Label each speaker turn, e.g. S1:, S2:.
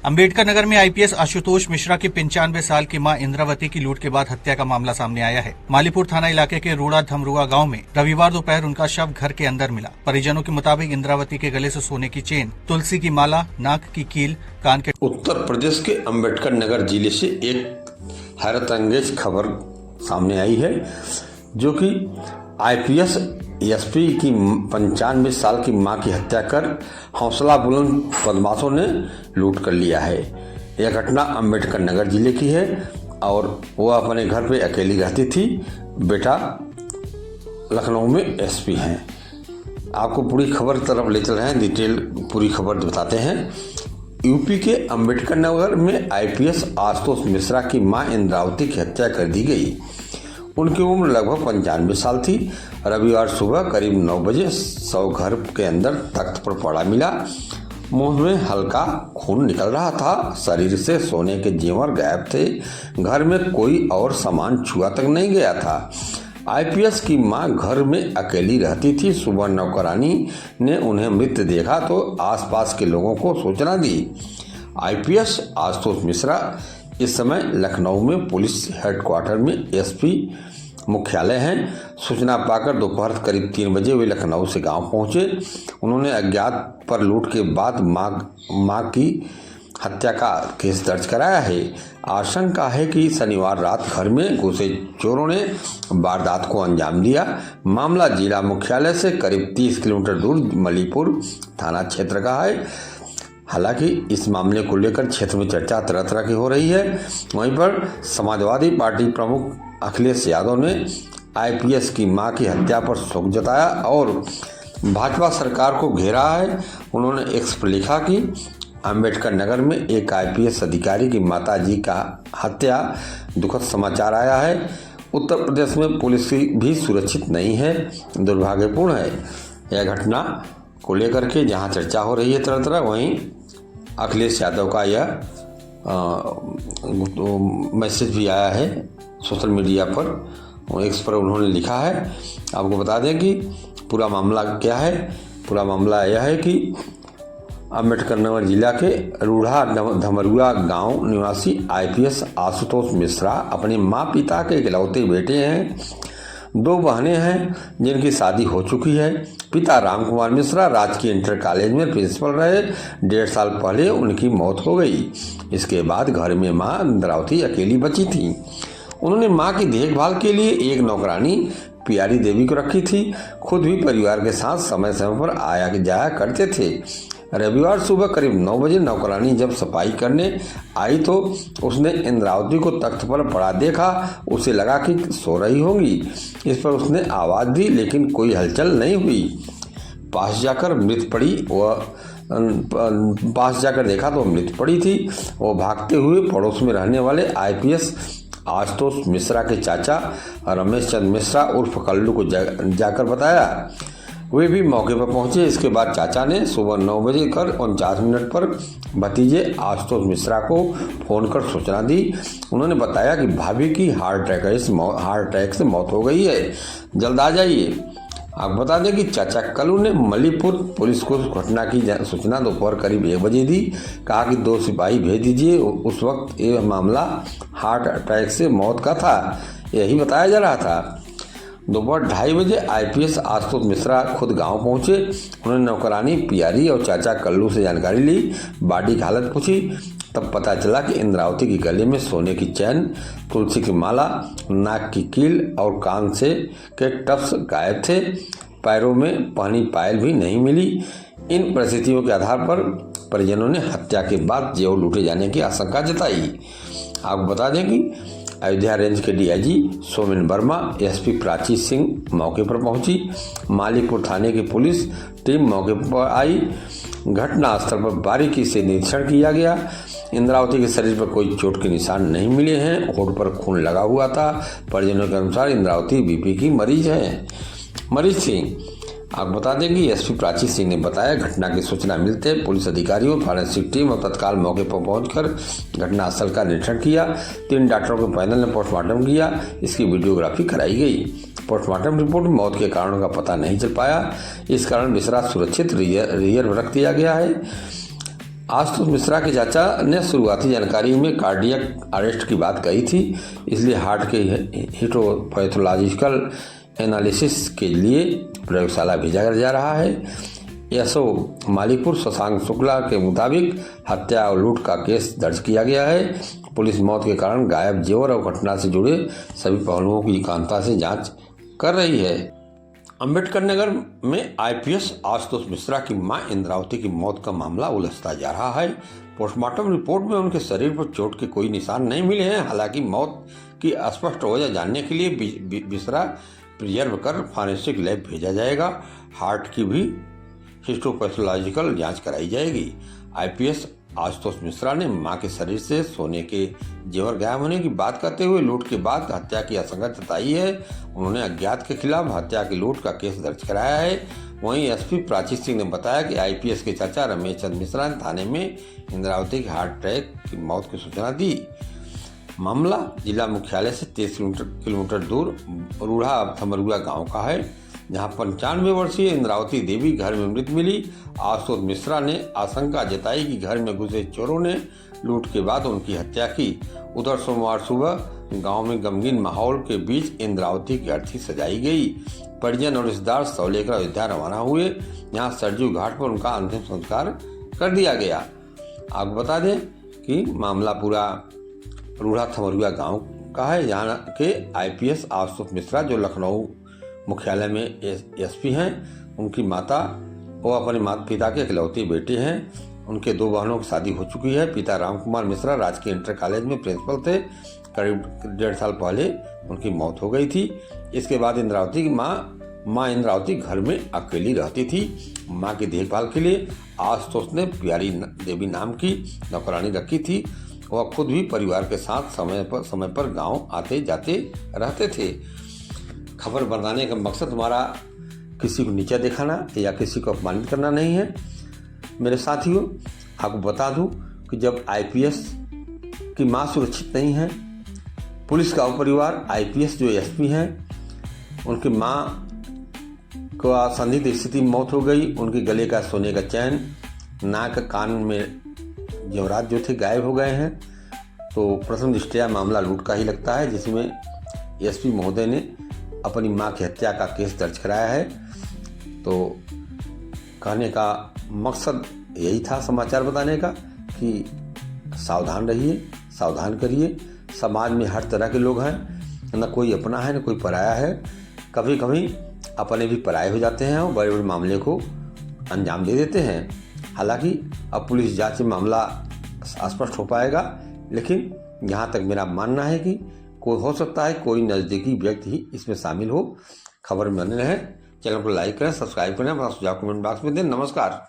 S1: अंबेडकर नगर में आईपीएस आशुतोष मिश्रा की 95 साल की मां इंद्रावती की लूट के बाद हत्या का मामला सामने आया है। मालीपुर थाना इलाके के रूड़ा धमरुआ गांव में रविवार दोपहर उनका शव घर के अंदर मिला। परिजनों के मुताबिक इंद्रावती के गले से सोने की चेन, तुलसी की माला, नाक की कील, कान के।
S2: उत्तर प्रदेश के अंबेडकर नगर जिले से एक हैरत अंगेज खबर सामने आई है, जो कि आईपीएस एसपी की 95 साल की मां की हत्या कर हौसला बुलंद बदमाशों ने लूट कर लिया है। यह घटना अंबेडकर नगर जिले की है और वह अपने घर पे अकेली रहती थी। बेटा लखनऊ में एसपी हैं। आपको पूरी खबर तरफ ले चल रहे हैं, डिटेल पूरी खबर बताते हैं। यूपी के अंबेडकर नगर में आईपीएस आशुतोष मिश्रा की मां इंद्रावती की हत्या कर दी गई। उनकी उम्र लगभग 95 साल थी। रविवार सुबह करीब 9 बजे शव घर के अंदर तख्त पर पड़ा मिला। मुंह में हल्का खून निकल रहा था। शरीर से सोने के जेवर गायब थे। घर में कोई और सामान छुआ तक नहीं गया था। आईपीएस की मां घर में अकेली रहती थी। सुबह नौकरानी ने उन्हें मृत देखा तो आसपास के लोगों को सूचना दी। आईपीएस आशुतोष मिश्रा इस समय लखनऊ में पुलिस हेडक्वार्टर में एसपी मुख्यालय हैं। सूचना पाकर दोपहर करीब 3 बजे वे लखनऊ से गांव पहुंचे। उन्होंने अज्ञात पर लूट के बाद मां की हत्या का केस दर्ज कराया है। आशंका है कि शनिवार रात घर में घुसे चोरों ने वारदात को अंजाम दिया। मामला जिला मुख्यालय से करीब 30 किलोमीटर दूर मलीपुर थाना क्षेत्र का है। हालांकि इस मामले को लेकर क्षेत्र में चर्चा तरह तरह की हो रही है। वहीं पर समाजवादी पार्टी प्रमुख अखिलेश यादव ने आईपीएस की मां की हत्या पर शोक जताया और भाजपा सरकार को घेरा है। उन्होंने एक्स पर लिखा कि अंबेडकर नगर में एक आईपीएस अधिकारी की माताजी का हत्या दुखद समाचार आया है। उत्तर प्रदेश में पुलिस भी सुरक्षित नहीं है, दुर्भाग्यपूर्ण है। यह घटना को लेकर के जहां चर्चा हो रही है तरह तरह, वहीं अखिलेश यादव का यह मैसेज भी आया है सोशल मीडिया पर। एक्स पर उन्होंने लिखा है। आपको बता दें कि पूरा मामला क्या है। पूरा मामला यह है कि अंबेडकर नगर जिला के रूढ़ा धमरुआ गांव निवासी आईपीएस आशुतोष मिश्रा अपने माँ पिता के इकलौते बेटे हैं। 2 बहनें हैं जिनकी शादी हो चुकी है। पिता राम कुमार मिश्रा राजकीय इंटर कॉलेज में प्रिंसिपल रहे। 1.5 साल पहले उनकी मौत हो गई। इसके बाद घर में मां इंद्रावती अकेली बची थी। उन्होंने मां की देखभाल के लिए एक नौकरानी प्यारी देवी को रखी थी। खुद भी परिवार के साथ समय समय पर आया जाया करते थे। रविवार सुबह करीब 9 बजे नौकरानी जब सफाई करने आई तो उसने इंद्रावती को तख्त पर पड़ा देखा। उसे लगा कि सो रही होंगी। इस पर उसने आवाज दी लेकिन कोई हलचल नहीं हुई। पास जाकर देखा तो मृत पड़ी थी। वो भागते हुए पड़ोस में रहने वाले आईपीएस आशुतोष मिश्रा के चाचा रमेश चंद्र मिश्रा उर्फ कल्लू को जाकर बताया। वे भी मौके पर पहुंचे। इसके बाद चाचा ने सुबह 9 बजे कर 49 मिनट पर भतीजे आशुतोष मिश्रा को फोन कर सूचना दी। उन्होंने बताया कि भाभी की हार्ट अटैक से मौत हो गई है, जल्द आ जाइए। आप बता दें कि चाचा कल्लू ने मलीपुर पुलिस को घटना की सूचना दोपहर करीब 1 बजे दी। कहा कि 2 सिपाही भेज दीजिए। उस वक्त यह मामला हार्ट अटैक से मौत का था, यही बताया जा रहा था। दोपहर 2:30 बजे आईपीएस आशुतोष मिश्रा खुद गांव पहुंचे। उन्होंने नौकरानी प्यारी और चाचा कल्लू से जानकारी ली, बॉडी की हालत पूछी। तब पता चला कि इंद्रावती के गले में सोने की चैन, तुलसी की माला, नाक की कील और कान से के टफ्स गायब थे। पैरों में पहनी पायल भी नहीं मिली। इन परिस्थितियों के आधार पर परिजनों ने हत्या के बाद जेवर लूटे जाने की आशंका जताई। आपको बता दें कि अयोध्या रेंज के डीआईजी सोमेन वर्मा, एसपी प्राची सिंह मौके पर पहुंची। मालीपुर थाने की पुलिस टीम मौके पर आई। घटना स्थल पर बारीकी से निरीक्षण किया गया। इंद्रावती के शरीर पर कोई चोट के निशान नहीं मिले हैं। होठ पर खून लगा हुआ था। परिजनों के अनुसार इंद्रावती बीपी की मरीज थी। आप बता दें कि एसपी प्राची सिंह ने बताया, घटना की सूचना मिलते पुलिस अधिकारियों, फॉरेंसिक टीम और तत्काल मौके पर पहुंचकर घटनास्थल का निरीक्षण किया। 3 डॉक्टरों के पैनल ने पोस्टमार्टम किया। इसकी वीडियोग्राफी कराई गई। पोस्टमार्टम रिपोर्ट में मौत के कारणों का पता नहीं चल पाया। इस कारण मिश्रा सुरक्षित रियर रख दिया गया है। आशुतोष मिश्रा के चाचा ने शुरुआती जानकारी में कार्डियक अरेस्ट की बात कही थी, इसलिए हार्ट के हिस्टोपैथोलॉजिकल एनालिसिस के लिए प्रयोगशाला भेजा जा रहा है। एसओ मालीपुर शशांक शुक्ला के मुताबिक हत्या और लूट का केस दर्ज किया गया है। पुलिस मौत के कारण गायब जेवर और घटना से जुड़े सभी पहलुओं की एकांता से जांच कर रही है। अंबेडकर नगर में आईपीएस आशुतोष मिश्रा की मां इंद्रावती की मौत का मामला उलझता जा रहा है। पोस्टमार्टम रिपोर्ट में उनके शरीर पर चोट के कोई निशान नहीं मिले हैं। हालांकि मौत की स्पष्ट वजह जानने के लिए मिश्रा प्रिजर्व कर फॉरेंसिक लैब भेजा जाएगा। हार्ट की भी हिस्टोपैथोलॉजिकल जांच कराई जाएगी। आईपीएस आशुतोष मिश्रा ने मां के शरीर से सोने के जेवर गायब होने की बात करते हुए लूट के बाद हत्या की आशंका जताई है। उन्होंने अज्ञात के खिलाफ हत्या की लूट का केस दर्ज कराया है। वहीं एसपी प्राची सिंह ने बताया कि आईपीएस के चाचा रमेश चंद्र मिश्रा ने थाने में इंद्रावती के हार्ट अटैक की मौत की सूचना दी। मामला जिला मुख्यालय से 30 किलोमीटर दूर रूढ़ा थमरुआ गांव का है, जहां 95 वर्षीय इंद्रावती देवी घर में मृत मिली। आशुतोष मिश्रा ने आशंका जताई कि घर में घुसे चोरों ने लूट के बाद उनकी हत्या की। उधर सोमवार सुबह गांव में गमगीन माहौल के बीच इंद्रावती की अर्थी सजाई गई। परिजन और रिश्तेदार शव लेकर अयोध्या रवाना हुए। यहाँ सरजू घाट पर उनका अंतिम संस्कार कर दिया गया। आपको बता दें कि मामला पूरा रूढ़ा थमरुआ गांव का है, जहाँ के आईपीएस आशुतोष मिश्रा जो लखनऊ मुख्यालय में एसपी हैं, उनकी माता वो अपने माता पिता के इकलौते बेटे हैं। उनके 2 बहनों की शादी हो चुकी है। पिता रामकुमार मिश्रा राजकीय इंटर कॉलेज में प्रिंसिपल थे। करीब 1.5 साल पहले उनकी मौत हो गई थी। इसके बाद इंद्रावती की माँ इंद्रावती घर में अकेली रहती थी। माँ की देखभाल के लिए आशुतोष ने प्यारी देवी नाम की नौकरानी रखी थी। वह खुद भी परिवार के साथ समय पर गाँव आते जाते रहते थे। खबर बनाने का मकसद हमारा किसी को नीचा दिखाना या किसी को अपमानित करना नहीं है। मेरे साथियों, आपको बता दूं कि जब आईपीएस की मां सुरक्षित नहीं है, पुलिस का परिवार, आईपीएस जो एसपी हैं, उनकी मां को संदिग्ध स्थिति में मौत हो गई। उनके गले का सोने का चैन, नाक कान में जेवरात जो थे गायब हो गए हैं। तो प्रथम दृष्टया मामला लूट का ही लगता है, जिसमें एसपी महोदय ने अपनी मां की हत्या का केस दर्ज कराया है। तो कहने का मकसद यही था समाचार बताने का कि सावधान रहिए, सावधान करिए। समाज में हर तरह के लोग हैं, न कोई अपना है न कोई पराया है। कभी कभी अपने भी पराये हो जाते हैं और बड़े बड़े मामले को अंजाम दे देते हैं। हालांकि अब पुलिस जांच में मामला स्पष्ट हो पाएगा, लेकिन यहाँ तक मेरा मानना है कि कोई हो सकता है कोई नज़दीकी व्यक्ति ही इसमें शामिल हो। खबर में बने रहें, चैनल को लाइक करें, सब्सक्राइब करें, अपना सुझाव कमेंट बॉक्स में दें। नमस्कार।